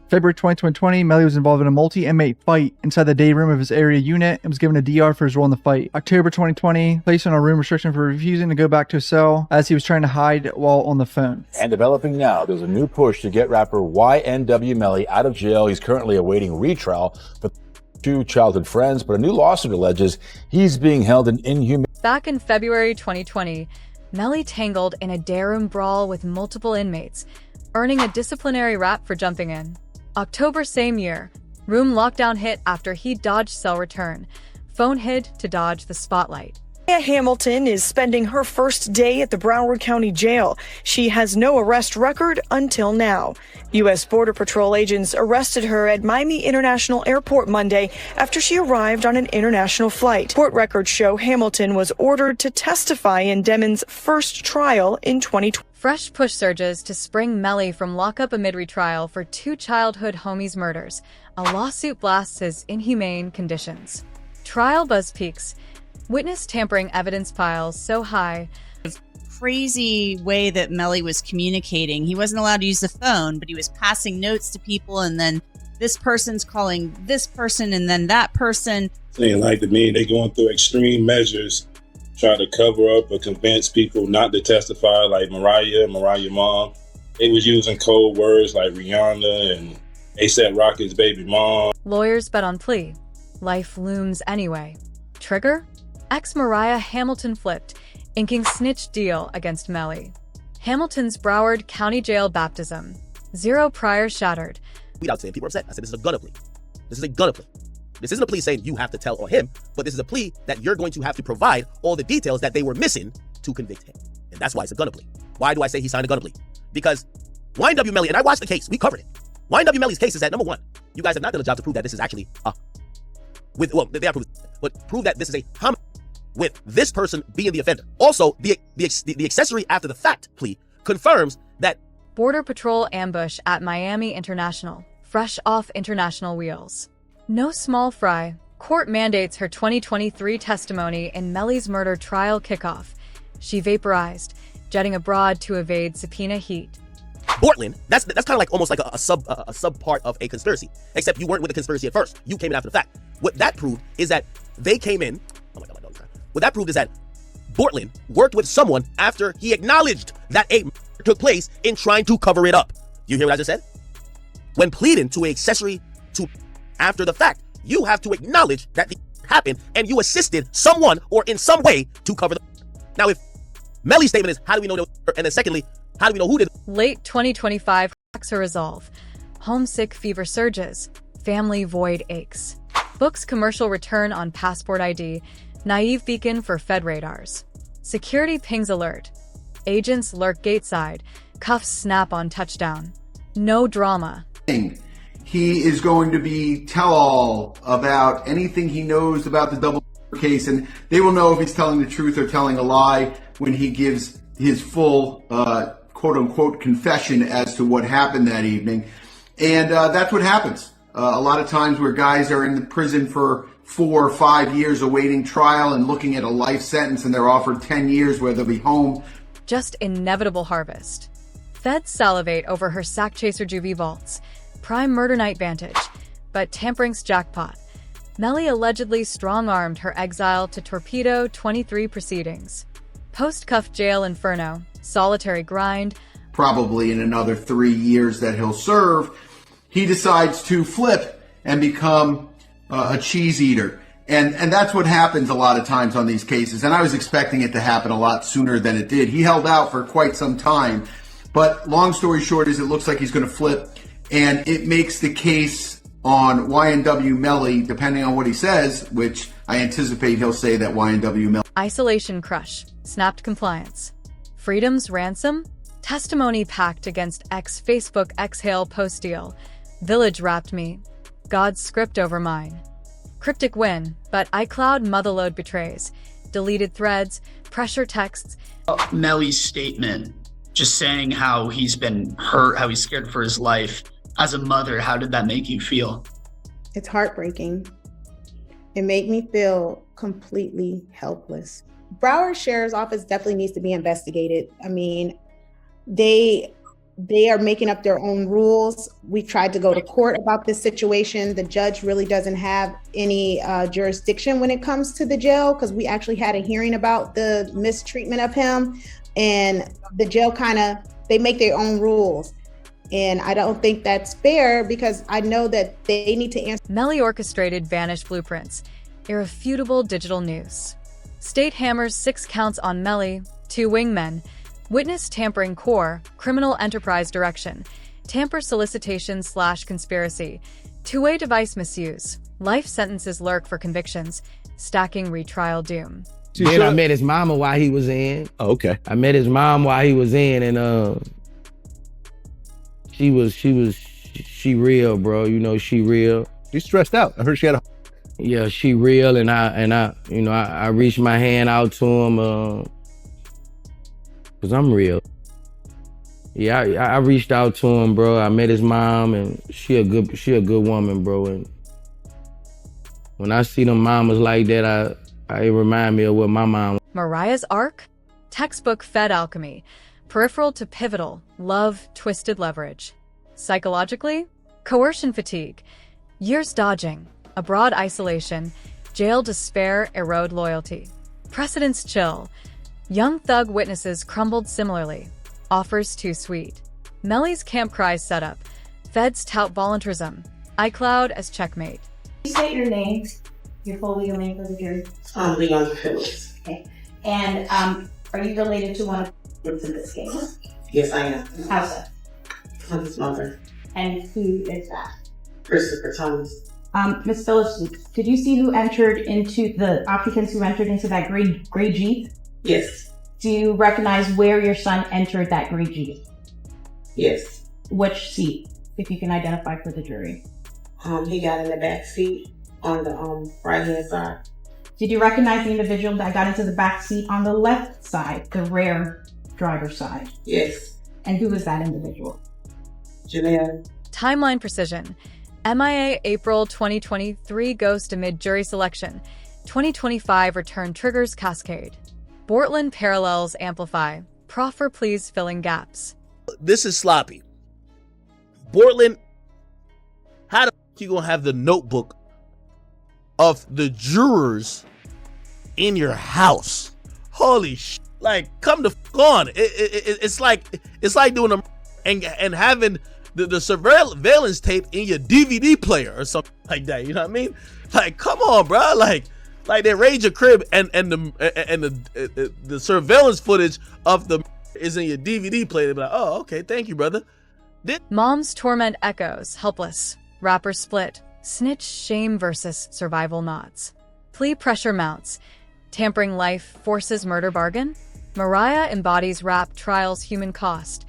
February 2020, Melly was involved in a multi-inmate fight inside the day room of his area unit and was given a DR for his role in the fight. October 2020, placed on a room restriction for refusing to go back to his cell as he was trying to hide while on the phone. And developing now, there's a new push to get rapper YNW Melly out of jail. He's currently awaiting retrial for two childhood friends, but a new lawsuit alleges he's being held in inhumane. Back in February 2020, Melly tangled in a day room brawl with multiple inmates, earning a disciplinary rap for jumping in. October same year, room lockdown hit after he dodged cell return. Phone hid to dodge the spotlight. Hamilton is spending her first day at the Broward County Jail. She has no arrest record until now. U.S. Border Patrol agents arrested her at Miami International Airport Monday after she arrived on an international flight. Court records show Hamilton was ordered to testify in Demon's first trial in 2020. Fresh push surges to spring Melly from lockup amid retrial for two childhood homies' murders. A lawsuit blasts his inhumane conditions. Trial buzz peaks. Witness tampering evidence piles so high. Crazy way that Melly was communicating. He wasn't allowed to use the phone, but he was passing notes to people, and then this person's calling this person and then that person. Saying like to me, they going through extreme measures, trying to cover up or convince people not to testify, like Mariah mom. They was using code words like Rihanna and A$AP Rocky's baby mom. Lawyers bet on plea. Life looms anyway. Trigger? Ex-Mariah Hamilton flipped, inking snitch deal against Melly. Hamilton's Broward County Jail baptism. Zero prior shattered. Tweet out saying people are upset. I said, this is a gunner plea. This is a gunner plea. This isn't a plea saying you have to tell on him, but this is a plea that you're going to have to provide all the details that they were missing to convict him. And that's why it's a gunner plea. Why do I say he signed a gunner plea? Because YNW Melly, and I watched the case, we covered it. YNW Melly's case is that, number one, you guys have not done a job to prove that this is actually they have proved, but prove that this is a homicide with this person being the offender. Also, the accessory after the fact plea confirms that Border Patrol ambush at Miami International, fresh off international wheels. No small fry. Court mandates her 2023 testimony in Melly's murder trial kickoff. She vaporized, jetting abroad to evade subpoena heat. Portland, that's kind of like almost like a sub part of a conspiracy, except you weren't with the conspiracy at first. You came in after the fact. What that proved is that they came in. Oh my God, my dog's crying. What that proved is that Portland worked with someone after he acknowledged that a took place in trying to cover it up. You hear what I just said? When pleading to an accessory to after the fact, you have to acknowledge that the happened and you assisted someone or in some way to cover the. Now, if Melly's statement is, how do we know? And then secondly, how do we know who did? Late 2025 cracks her resolve. Homesick fever surges. Family void aches. Books commercial return on passport ID. Naive beacon for Fed radars. Security pings alert. Agents lurk gateside. Cuffs snap on touchdown. No drama. He is going to be tell-all about anything he knows about the double case, and they will know if he's telling the truth or telling a lie when he gives his full quote-unquote confession as to what happened that evening. And that's what happens. A lot of times where guys are in the prison for 4 or 5 years awaiting trial and looking at a life sentence, and they're offered 10 years where they'll be home. Just inevitable harvest. Feds salivate over her sack chaser juvie vaults. Prime murder night vantage. But tampering's jackpot. Melly allegedly strong-armed her exile to torpedo 23 proceedings. Post-cuff jail inferno. Solitary grind. Probably in another 3 years that he'll serve, he decides to flip and become a cheese eater. And that's what happens a lot of times on these cases. And I was expecting it to happen a lot sooner than it did. He held out for quite some time. But long story short is it looks like he's going to flip. And it makes the case on YNW Melly, depending on what he says, which I anticipate he'll say that YNW Melly. Isolation crush. Snapped compliance. Freedom's ransom. Testimony packed against ex-Facebook exhale post deal. Village wrapped me. God's script over mine. Cryptic win, but iCloud motherload betrays. Deleted threads, pressure texts. Melly's statement, just saying how he's been hurt, how he's scared for his life. As a mother, how did that make you feel? It's heartbreaking. It made me feel completely helpless. Broward Sheriff's Office definitely needs to be investigated. I mean, they they are making up their own rules. We tried to go to court about this situation. The judge really doesn't have any jurisdiction when it comes to the jail, because we actually had a hearing about the mistreatment of him, and the jail they make their own rules. And I don't think that's fair, because I know that they need to answer. Melly orchestrated vanished blueprints, irrefutable digital news. State hammers 6 counts on Melly, 2 wingmen, witness tampering core, criminal enterprise direction, tamper solicitation/conspiracy, two-way device misuse, life sentences lurk for convictions, stacking retrial doom. Then I met his mama while he was in. Oh, okay. I met his mom while he was in, and she real, bro. You know, she real. She's stressed out. I heard she had a... Yeah, she real, and I reached my hand out to him, cause I'm real. Yeah, I reached out to him, bro. I met his mom, and she a good woman, bro. And when I see them mamas like that, it remind me of what my mom. Mariah's arc? Textbook fed alchemy. Peripheral to pivotal. Love, twisted leverage. Psychologically? Coercion fatigue. Years dodging. Abroad isolation. Jail despair erode loyalty. Precedents chill. Young thug witnesses crumbled similarly. Offers too sweet. Melly's camp cries setup. Feds tout voluntarism. iCloud as checkmate. State your name, your full legal name for the jury. Leon Phillips. Okay. And are you related to one of the kids in this case? Yes, I am. How's that? I'm his mother. And who is that? Christopher Thomas. Ms. Phillips, did you see who entered into the occupants who entered into that gray Jeep? Yes. Do you recognize where your son entered that gray Jeep? Yes. Which seat, if you can identify for the jury? He got in the back seat on the right-hand side. Did you recognize the individual that got into the back seat on the left side, the rear driver's side? Yes. And who was that individual? Janelle. Timeline precision. MIA April 2023 ghost amid jury selection. 2025 return triggers cascade. Portland parallels amplify. Proffer please filling gaps. This is sloppy. Portland, how the f you gonna have the notebook of the jurors in your house? Holy sh! Like, come the f on. It's like doing a and having the surveillance tape in your DVD player or something like that. You know what I mean? Like, come on, bro. Like they raid your crib and the surveillance footage of the is in your DVD player. They be like, oh, okay, thank you, brother. Mom's torment echoes. Helpless. Rapper split. Snitch shame versus survival knots. Plea pressure mounts. Tampering life forces murder bargain. Mariah embodies rap trials human cost.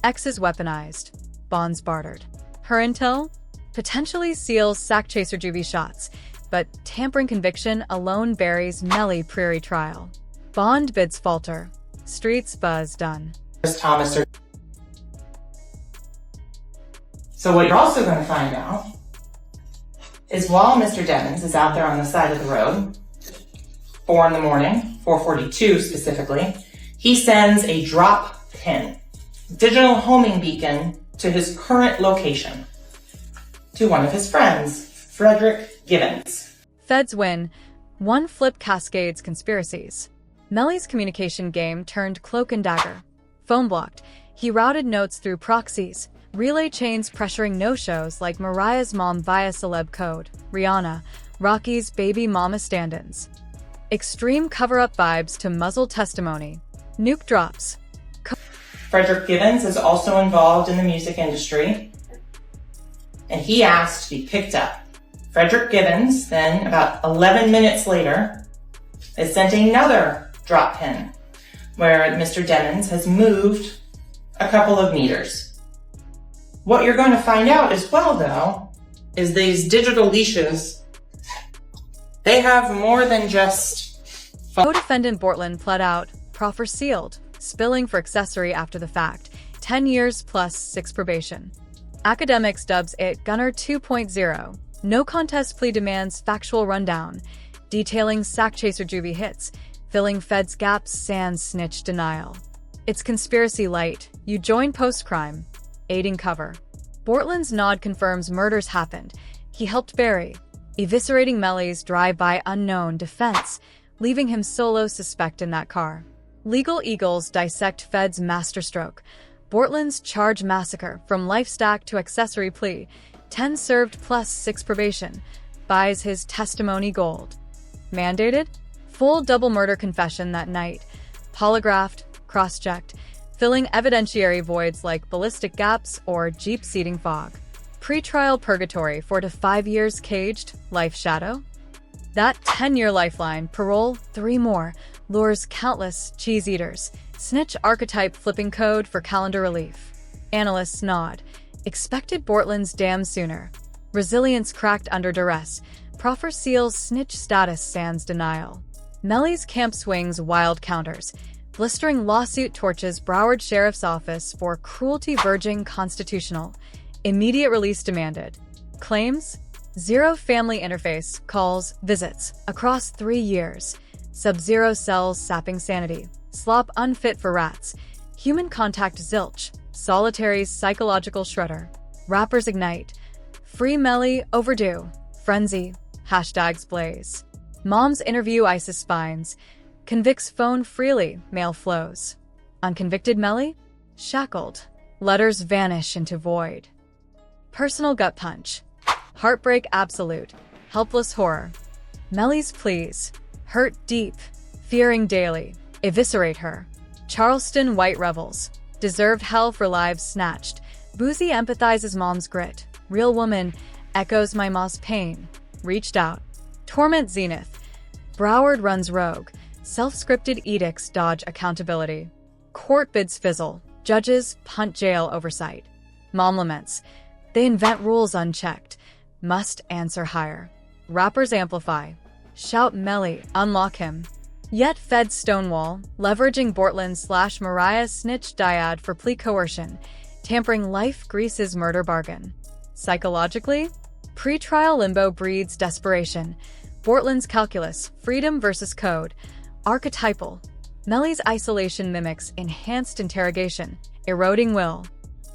X is weaponized. Bonds bartered. Her intel? Potentially seals sack chaser juvie shots, but tampering conviction alone buries Melly prairie trial. Bond bids falter. Streets buzz done. Thomas. So what you're also going to find out is while Mr. Devins is out there on the side of the road, 4 in the morning, 4:42 specifically, he sends a drop pin, digital homing beacon, to his current location, to one of his friends, Frederick Givens. Feds win. One flip cascades conspiracies. Melly's communication game turned cloak and dagger. Phone blocked. He routed notes through proxies. Relay chains pressuring no-shows like Mariah's mom via celeb code. Rihanna, Rocky's baby mama stand-ins. Extreme cover-up vibes to muzzle testimony. Nuke drops. Frederick Givens is also involved in the music industry, and he asked to be picked up. Frederick Givens, then, about 11 minutes later, is sent another drop pin, where Mr. Devins has moved a couple of meters. What you're going to find out as well, though, is these digital leashes, they have more than just... Co-defendant Portland pled out, proffer sealed, spilling for accessory after the fact, 10 years plus 6 probation. Academics dubs it Gunner 2.0. No contest plea demands factual rundown, detailing sack chaser juvie hits, filling feds gaps sans snitch denial. It's conspiracy light. You join post-crime. Aiding cover. Bortland's nod confirms murders happened. He helped bury, eviscerating Melly's drive-by unknown defense, leaving him solo suspect in that car. Legal Eagles dissect Fed's masterstroke. Bortland's charge massacre, from life stack to accessory plea, 10 served plus 6 probation, buys his testimony gold. Mandated? Full double murder confession that night. Polygraphed, cross-checked, filling evidentiary voids like ballistic gaps or Jeep seating fog. Pre-trial purgatory, 4 to 5 years caged, life shadow? That 10-year lifeline, parole, 3 more, lures countless cheese eaters. Snitch archetype flipping code for calendar relief. Analysts nod. Expected Bortland's damn sooner. Resilience cracked under duress. Proffer seals snitch status sans denial. Melly's camp swings wild counters. Blistering lawsuit torches Broward Sheriff's Office for cruelty verging constitutional. Immediate release demanded. Claims? Zero family interface, calls, visits, across 3 years. Sub-zero cells sapping sanity. Slop unfit for rats. Human contact zilch. Solitary's psychological shredder. Rappers ignite. Free Melly overdue. Frenzy. Hashtags blaze. Mom's interview ISIS spines. Convicts phone freely, mail flows. Unconvicted Melly? Shackled. Letters vanish into void. Personal gut punch. Heartbreak absolute. Helpless horror. Melly's pleas. Hurt deep. Fearing daily. Eviscerate her. Charleston white rebels. Deserved hell for lives snatched. Boozy empathizes mom's grit. Real woman echoes my ma's pain. Reached out. Torment zenith. Broward runs rogue. Self-scripted edicts dodge accountability. Court bids fizzle. Judges punt jail oversight. Mom laments. They invent rules unchecked. Must answer higher. Rappers amplify. Shout Melly, unlock him. Yet Fed stonewall, leveraging Bortland/Mariah snitch dyad for plea coercion, tampering life greases murder bargain. Psychologically, pre-trial limbo breeds desperation. Bortland's calculus, freedom versus code, archetypal. Melly's isolation mimics enhanced interrogation, eroding will.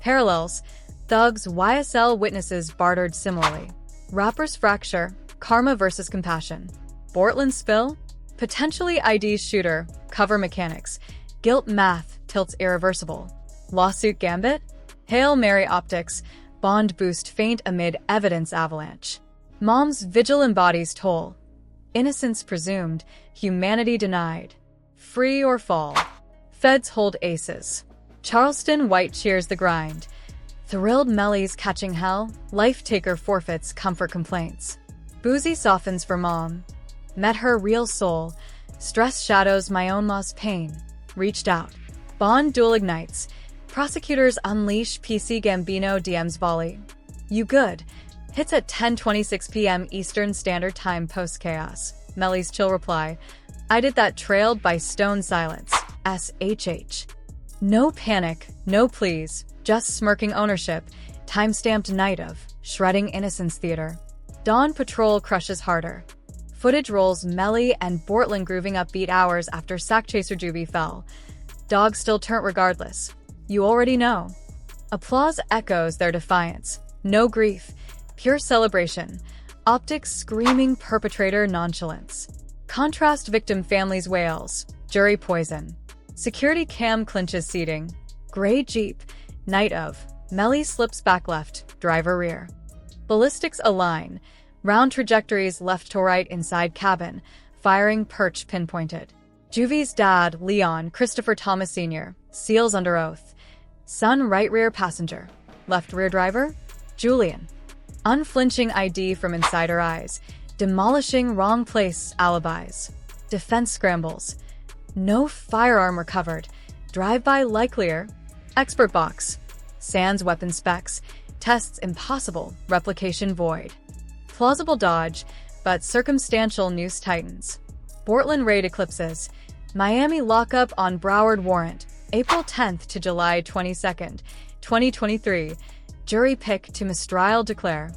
Parallels, thugs, YSL witnesses bartered similarly. Rappers fracture, karma versus compassion. Bortland spill, potentially ID shooter, cover mechanics. Guilt math tilts irreversible. Lawsuit gambit, Hail Mary optics, bond boost faint amid evidence avalanche. Mom's vigil embodies toll. Innocence presumed, humanity denied. Free or fall. Feds hold aces. Charleston white cheers the grind. Thrilled Melly's catching hell, life taker forfeits comfort complaints. Boozy softens for mom. Met her real soul. Stress shadows my own ma's pain. Reached out. Bond duel ignites. Prosecutors unleash PC Gambino DMs volley. You good. Hits at 10:26 p.m. Eastern Standard Time post-chaos. Melly's chill reply. I did that trailed by stone silence. SHH. No panic, no pleas, just smirking ownership. Time-stamped night of shredding innocence theater. Dawn patrol crushes harder. Footage rolls Melly and Bortland grooving upbeat hours after sack chaser Juvie fell. Dogs still turnt regardless. You already know. Applause echoes their defiance. No grief. Pure celebration. Optics screaming perpetrator nonchalance. Contrast victim families wails. Jury poison. Security cam clinches seating. Gray Jeep. Night of. Melly slips back left. Driver rear. Ballistics align. Round trajectories left to right inside cabin. Firing perch pinpointed. Juvie's dad, Leon, Christopher Thomas Sr., seals under oath. Son right rear passenger. Left rear driver? Julian. Unflinching ID from inside her eyes. Demolishing wrong place alibis. Defense scrambles. No firearm recovered. Drive-by likelier. Expert box. Sans weapon specs. Tests impossible. Replication void. Plausible dodge, but circumstantial news tightens. Bortland raid eclipses. Miami lockup on Broward warrant. April 10th to July 22nd, 2023. Jury pick to mistrial declare.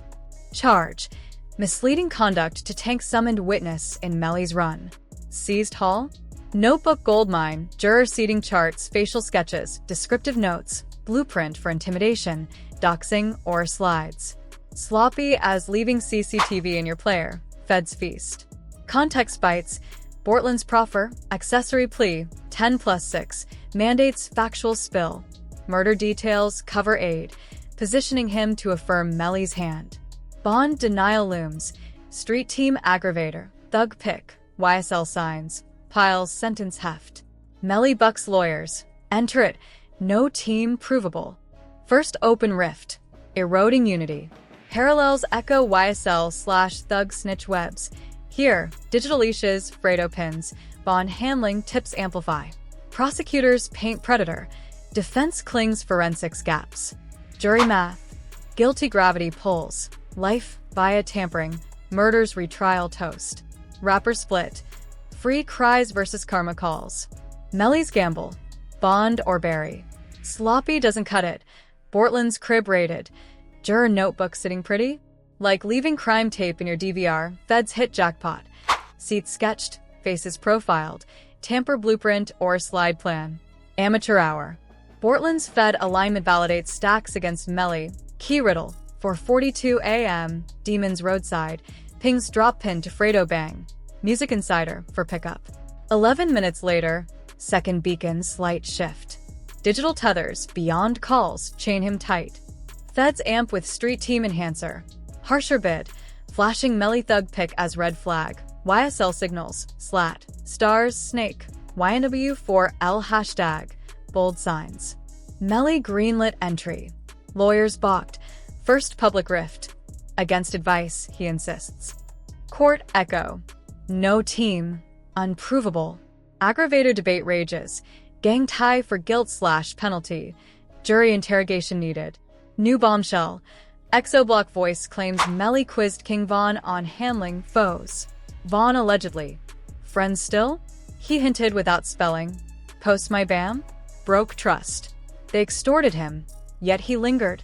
Charge. Misleading conduct to tank summoned witness in Melly's run. Seized haul. Notebook goldmine, juror seating charts, facial sketches, descriptive notes, blueprint for intimidation, doxing, or slides. Sloppy as leaving CCTV in your player. Feds feast. Context bites. Bortland's proffer, accessory plea, 10+6, mandates factual spill. Murder details, cover aid, positioning him to affirm Melly's hand. Bond denial looms. Street team aggravator, thug pick, YSL signs, piles sentence heft. Melly bucks lawyers. Enter it. No team provable. First open rift. Eroding unity. Parallels echo YSL/thug snitch webs. Here, digital leashes, Fredo pins, Bond handling tips amplify. Prosecutors paint predator. Defense clings forensics gaps. Jury math. Guilty gravity pulls. Life via tampering. Murders retrial toast. Rapper split. Free cries versus karma calls. Melly's gamble. Bond or bury. Sloppy doesn't cut it. Bortland's crib raided. Juror notebook sitting pretty? Like leaving crime tape in your DVR, feds hit jackpot. Seats sketched, faces profiled, tamper blueprint or slide plan. Amateur hour. Bortland's Fed alignment validates stacks against Melly. Key riddle. 4:42 a.m. Demons roadside. Pings drop pin to Fredo bang. Music insider for pickup. 11 minutes later. Second beacon slight shift. Digital tethers beyond calls chain him tight. Feds amp with street team enhancer. Harsher bid. Flashing Melly thug pick as red flag. YSL signals. Slat. Stars snake. YNW 4L hashtag. Bold signs. Melly greenlit entry. Lawyers balked. First public rift. Against advice, he insists. Court echo. No team. Unprovable. Aggravator debate rages. Gang tie for guilt/penalty. Jury interrogation needed. New bombshell. Exoblock voice claims Melly quizzed King Von on handling foes. Von allegedly. Friends still? He hinted without spelling. Post my bam? Broke trust. They extorted him, yet he lingered.